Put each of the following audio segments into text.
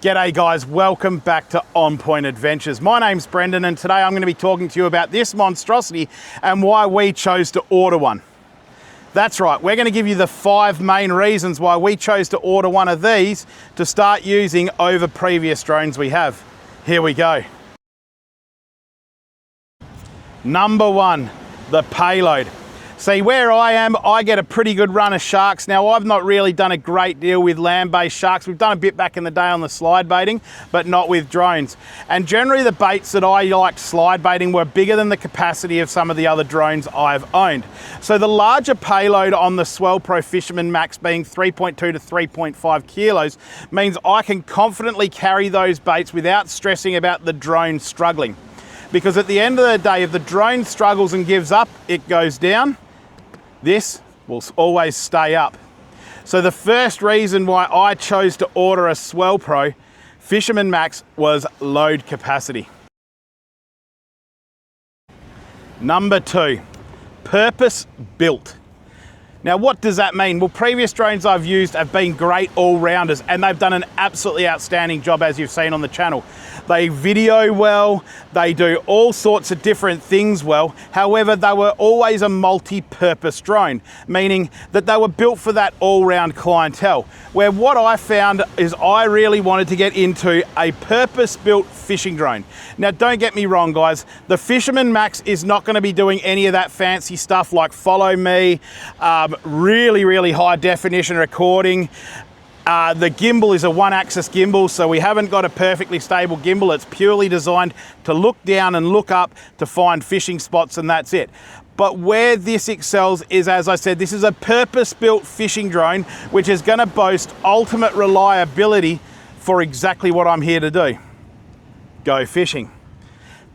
G'day guys, welcome back to On Point Adventures. My name's Brendan and today I'm going to be talking to you about this monstrosity and why we chose to order one. That's right, we're going to give you the 5 main reasons why we chose to order one of these to start using over previous drones we have. Here we go. Number 1, the payload. See, where I am, I get a pretty good run of sharks. Now, I've not really done a great deal with land-based sharks. We've done a bit back in the day on the slide baiting, but not with drones. And generally the baits that I liked slide baiting were bigger than the capacity of some of the other drones I've owned. So the larger payload on the SwellPro Fisherman Max being 3.2 to 3.5 kilos means I can confidently carry those baits without stressing about the drone struggling. Because at the end of the day, if the drone struggles and gives up, it goes down. This will always stay up. So the first reason why I chose to order a SwellPro Fisherman Max was load capacity. Number 2, purpose built. Now, what does that mean? Well, previous drones I've used have been great all-rounders and they've done an absolutely outstanding job, as you've seen on the channel. They video well, they do all sorts of different things well. However, they were always a multi-purpose drone, meaning that they were built for that all-round clientele. Where what I found is I really wanted to get into a purpose-built fishing drone. Now, don't get me wrong, guys. The Fisherman Max is not going to be doing any of that fancy stuff like follow me, really high definition recording. The gimbal is a one-axis gimbal, so we haven't got a perfectly stable gimbal. It's purely designed to look down and look up to find fishing spots, and that's it. But where this excels is, as I said, this is a purpose-built fishing drone, which is going to boast ultimate reliability for exactly what I'm here to do. Go fishing.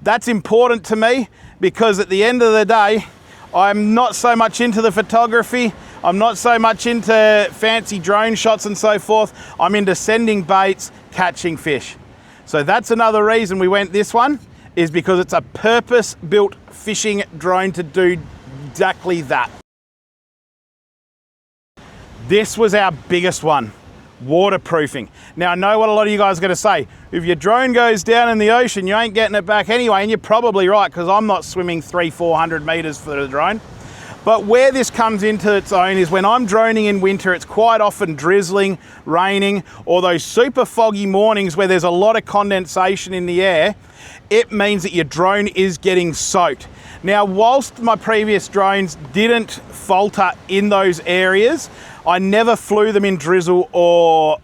That's important to me because at the end of the day, I'm not so much into the photography. I'm not so much into fancy drone shots and so forth. I'm into sending baits, catching fish. So that's another reason we went this one, is because it's a purpose-built fishing drone to do exactly that. This was our biggest one, waterproofing. Now, I know what a lot of you guys are going to say. If your drone goes down in the ocean, you ain't getting it back anyway, and you're probably right, because I'm not swimming 300-400 meters for the drone. But where this comes into its own is when I'm droning in winter, it's quite often drizzling, raining, or those super foggy mornings where there's a lot of condensation in the air. It means that your drone is getting soaked. Now, whilst my previous drones didn't falter in those areas, I never flew them in drizzle or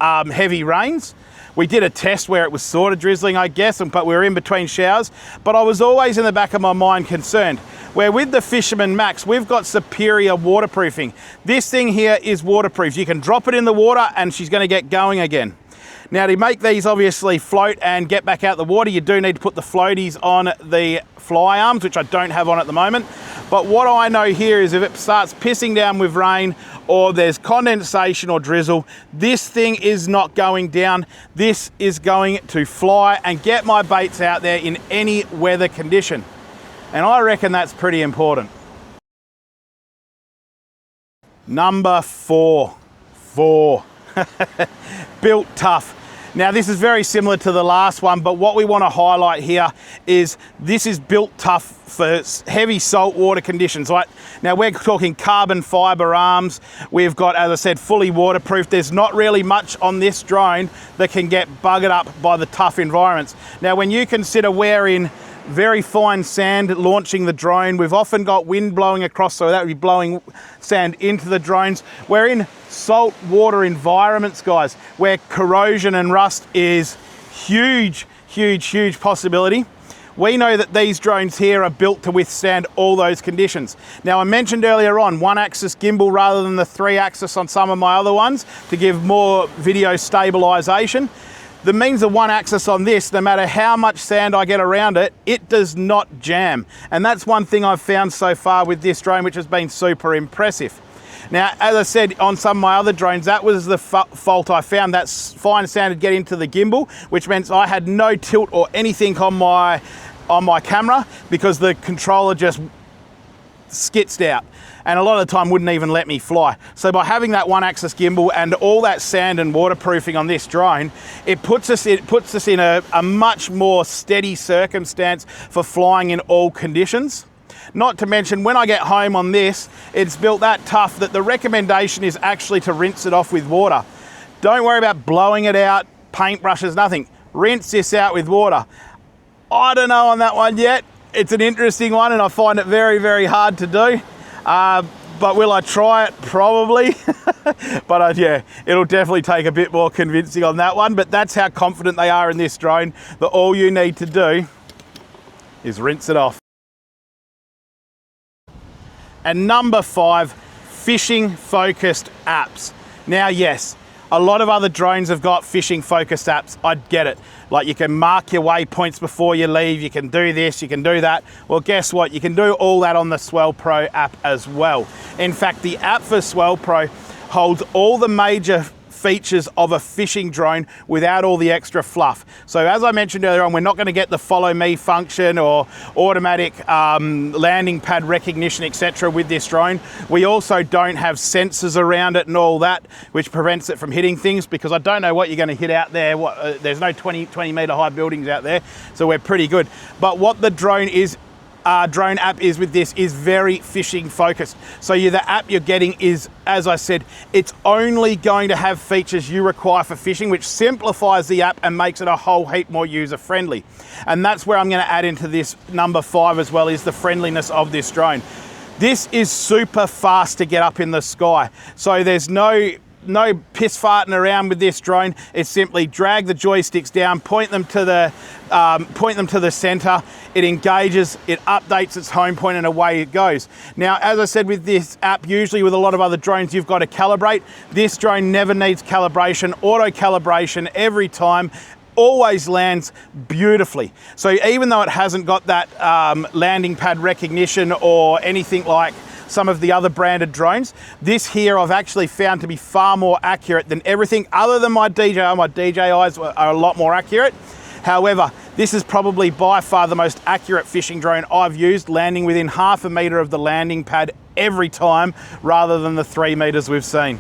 heavy rains. We did a test where it was sort of drizzling, I guess, but we were in between showers. But I was always in the back of my mind concerned. Where with the Fisherman Max, we've got superior waterproofing. This thing here is waterproof. You can drop it in the water and she's going to get going again. Now, to make these obviously float and get back out the water, you do need to put the floaties on the fly arms, which I don't have on at the moment. But what I know here is if it starts pissing down with rain or there's condensation or drizzle, this thing is not going down. This is going to fly and get my baits out there in any weather condition. And I reckon that's pretty important. Number 4, built tough. Now, this is very similar to the last one, but what we want to highlight here is this is built tough for heavy saltwater conditions. Right? Now, we're talking carbon fiber arms. We've got, as I said, fully waterproof. There's not really much on this drone that can get buggered up by the tough environments. Now, when you consider we're in very fine sand launching the drone, we've often got wind blowing across, so that would be blowing sand into the drones. We're in salt water environments, guys, where corrosion and rust is huge possibility. We know that these drones here are built to withstand all those conditions. Now, I mentioned earlier on one-axis gimbal rather than the 3-axis on some of my other ones to give more video stabilization. That means the one axis on this, no matter how much sand I get around it, it does not jam. And that's one thing I've found so far with this drone, which has been super impressive. Now, as I said on some of my other drones, that was the fault I found. That fine sand would get into the gimbal, which meant I had no tilt or anything on my camera because the controller just skitzed out. and a lot of the time wouldn't even let me fly. So by having that one axis gimbal and all that sand and waterproofing on this drone, it puts us in a much more steady circumstance for flying in all conditions. Not to mention, when I get home on this, it's built that tough that the recommendation is actually to rinse it off with water. Don't worry about blowing it out, paintbrushes, nothing. Rinse this out with water. I don't know on that one yet. It's an interesting one and I find it very, very hard to do. But will I try it? Probably. But yeah, it'll definitely take a bit more convincing on that one. But that's how confident they are in this drone, that all you need to do is rinse it off. And number 5, fishing focused apps. Now, yes, a lot of other drones have got fishing focused apps. I get it. Like you can mark your waypoints before you leave. You can do this, you can do that. Well, guess what? You can do all that on the SwellPro app as well. In fact, the app for SwellPro holds all the major features of a fishing drone without all the extra fluff. So as I mentioned earlier on, we're not going to get the follow me function or automatic landing pad recognition, etc. with this drone. We also don't have sensors around it and all that, which prevents it from hitting things, because I don't know what you're going to hit out there. There's no 20 meter high buildings out there, so we're pretty good. But what the drone app is with this is very fishing focused. So the app you're getting is, as I said, it's only going to have features you require for fishing, which simplifies the app and makes it a whole heap more user friendly. And that's where I'm going to add into this number 5 as well, is the friendliness of this drone. This is super fast to get up in the sky. So there's no piss farting around with this drone. It's simply drag the joysticks down, point them to the center. It engages, it updates its home point, and away it goes. Now, as I said with this app, usually with a lot of other drones, you've got to calibrate. This drone never needs calibration, auto calibration every time. Always lands beautifully. So even though it hasn't got that landing pad recognition or anything like some of the other branded drones, this here I've actually found to be far more accurate than everything other than my DJI. My DJIs are a lot more accurate. However, this is probably by far the most accurate fishing drone I've used, landing within half a meter of the landing pad every time, rather than the 3 meters we've seen.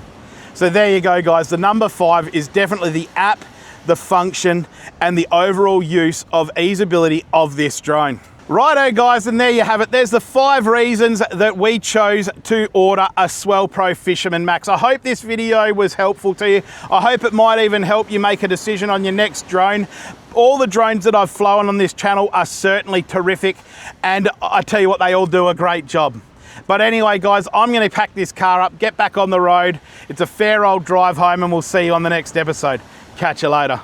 So there you go, guys. The number 5 is definitely the app, the function, and the overall use of easeability of this drone. Righto, guys, and there you have it. There's the 5 reasons that we chose to order a SwellPro Fisherman Max. I hope this video was helpful to you. I hope it might even help you make a decision on your next drone. All the drones that I've flown on this channel are certainly terrific, and I tell you what, they all do a great job. But anyway, guys, I'm going to pack this car up, get back on the road. It's a fair old drive home, and we'll see you on the next episode. Catch you later.